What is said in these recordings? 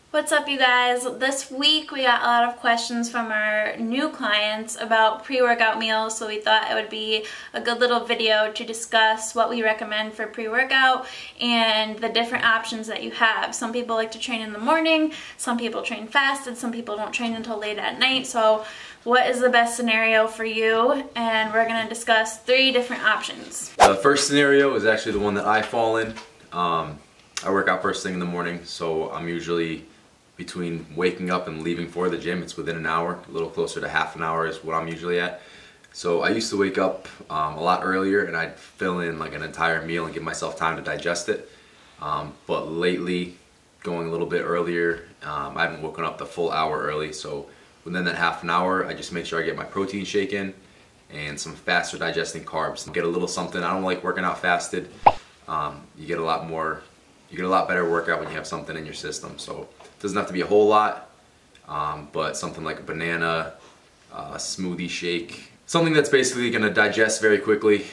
What's up, you guys? This week we got a lot of questions from our new clients about pre-workout meals, so we thought it would be a good little video to discuss what we recommend for pre-workout and the different options that you have. Some people like to train in the morning, some people train fasted, some people don't train until late at night, so what is the best scenario for you? And we're going to discuss 3 different options. The first scenario is actually the one that I fall in. I work out first thing in the morning, so I'm usually between waking up and leaving for the gym, it's within an hour, a little closer to half an hour is what I'm usually at. So I used to wake up a lot earlier and I'd fill in like an entire meal and give myself time to digest it. But lately, going a little bit earlier, I haven't woken up the full hour early, so within that half an hour, I just make sure I get my protein shake in and some faster digesting carbs. Get a little something. I don't like working out fasted. You get a lot better workout when you have something in your system. So it doesn't have to be a whole lot, but something like a banana, a smoothie shake, something that's basically going to digest very quickly,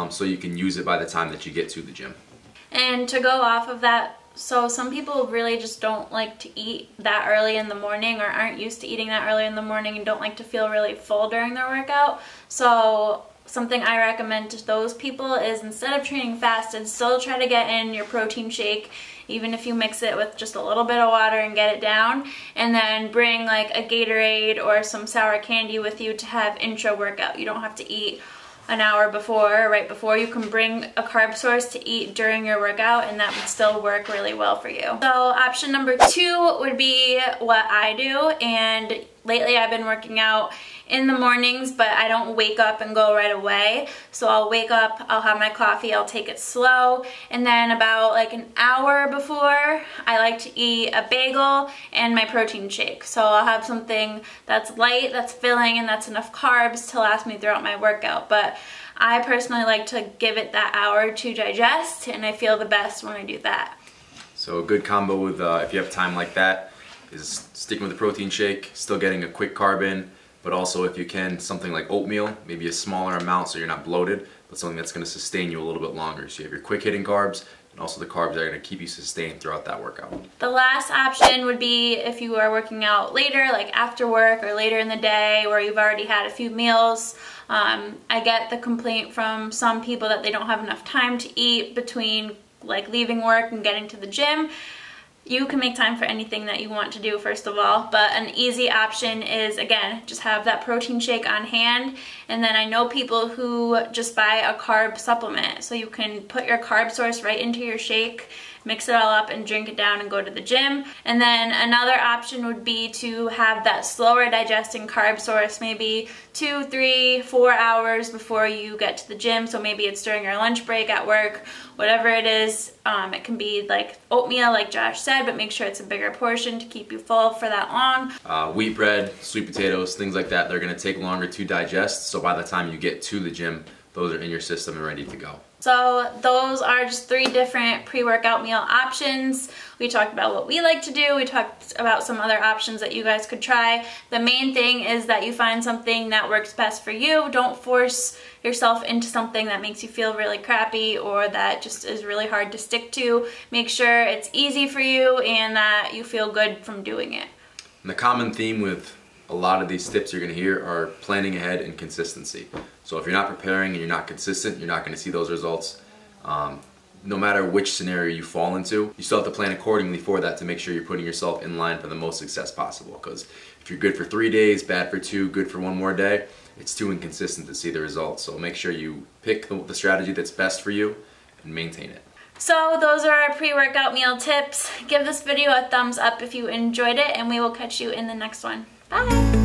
so you can use it by the time that you get to the gym. And to go off of that, so some people really just don't like to eat that early in the morning or aren't used to eating that early in the morning and don't like to feel really full during their workout. So something I recommend to those people is, instead of training fasted, still try to get in your protein shake, even if you mix it with just a little bit of water and get it down, and then bring like a Gatorade or some sour candy with you to have intro workout. You don't have to eat an hour before or right before. You can bring a carb source to eat during your workout, and that would still work really well for you. So option number 2 would be what I do, and lately I've been working out in the mornings, but I don't wake up and go right away. So I'll wake up, I'll have my coffee, I'll take it slow, and then about like an hour before, I like to eat a bagel and my protein shake. So I'll have something that's light, that's filling, and that's enough carbs to last me throughout my workout. But I personally like to give it that hour to digest, and I feel the best when I do that. So a good combo with, if you have time like that, is sticking with the protein shake, still getting a quick carb in, but also, if you can, something like oatmeal, maybe a smaller amount so you're not bloated, but something that's going to sustain you a little bit longer. So you have your quick hitting carbs, and also the carbs that are going to keep you sustained throughout that workout. The last option would be if you are working out later, like after work or later in the day, where you've already had a few meals. I get the complaint from some people that they don't have enough time to eat between like leaving work and getting to the gym. You can make time for anything that you want to do, first of all, but an easy option is, again, just have that protein shake on hand. And then I know people who just buy a carb supplement, so you can put your carb source right into your shake, mix it all up and drink it down and go to the gym. And then another option would be to have that slower digesting carb source, maybe 2, 3, 4 hours before you get to the gym. So maybe it's during your lunch break at work, whatever it is. It can be like oatmeal, like Josh said, but make sure it's a bigger portion to keep you full for that long. Wheat bread, sweet potatoes, things like that, they're going to take longer to digest, so by the time you get to the gym, those are in your system and ready to go. So those are just 3 different pre-workout meal options. We talked about what we like to do. We talked about some other options that you guys could try. The main thing is that you find something that works best for you. Don't force yourself into something that makes you feel really crappy or that just is really hard to stick to. Make sure it's easy for you and that you feel good from doing it. And the common theme with a lot of these tips you're going to hear are planning ahead and consistency. So if you're not preparing and you're not consistent, you're not going to see those results. No matter which scenario you fall into, you still have to plan accordingly for that to make sure you're putting yourself in line for the most success possible. Because if you're good for 3 days, bad for 2, good for 1 more day, it's too inconsistent to see the results. So make sure you pick the strategy that's best for you and maintain it. So those are our pre-workout meal tips. Give this video a thumbs up if you enjoyed it, and we will catch you in the next one. Bye!